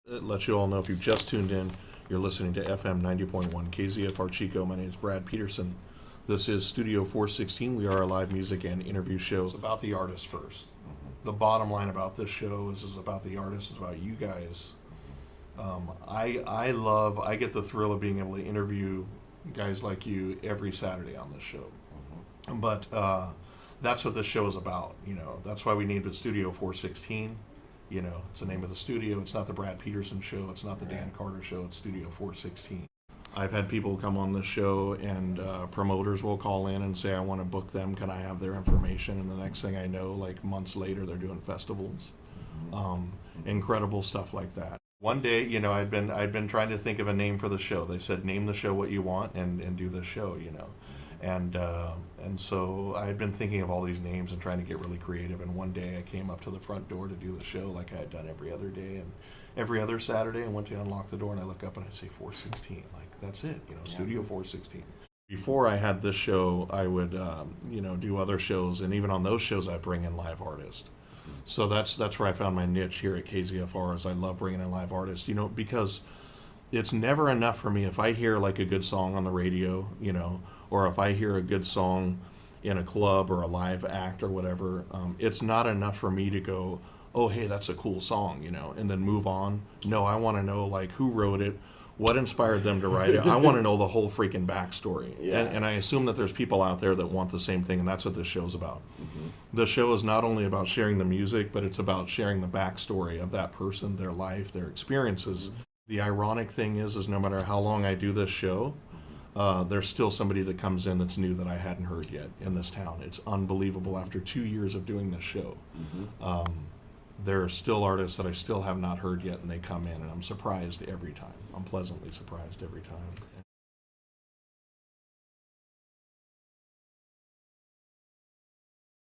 It lets you all know if you've just tuned in, you're listening to FM 90.1 KZFR Chico. My name is Brad Petersen. This is Studio 416. We are a live music and interview show. It's about the artist first. The bottom line about this show is about the artist, it's about you guys. I get the thrill of being able to interview guys like you every Saturday on this show. But that's what this show is about. That's why we named it Studio 416. It's the name of the studio. It's not the Brad Petersen show. It's not the Dan Carter show. It's Studio 416. I've had people come on this show and promoters will call in and say, I want to book them. Can I have their information? And the next thing I know, like months later, they're doing festivals. Incredible stuff like that. One day, I'd been trying to think of a name for the show. They said, name the show what you want and do the show, And so I had been thinking of all these names and trying to get really creative. And one day I came up to the front door to do the show like I had done every other day and every other Saturday. And went to unlock the door and I look up and I say 416. Like, that's it, Studio 416. Before I had this show, I would, do other shows. And even on those shows, I bring in live artists. So that's where I found my niche here at KZFR is I love bringing in live artists, because it's never enough for me if I hear like a good song on the radio, or if I hear a good song in a club or a live act or whatever, it's not enough for me to go, oh, hey, that's a cool song, and then move on. No, I want to know like who wrote it, what inspired them to write it. I want to know the whole freaking backstory. Yeah. And I assume that there's people out there that want the same thing, and that's what this show's about. The show is not only about sharing the music, but it's about sharing the backstory of that person, their life, their experiences. The ironic thing is no matter how long I do this show, there's still somebody that comes in that's new that I hadn't heard yet in this town. It's unbelievable after 2 years of doing this show. There are still artists that I still have not heard yet, and they come in, and I'm surprised every time. I'm pleasantly surprised every time.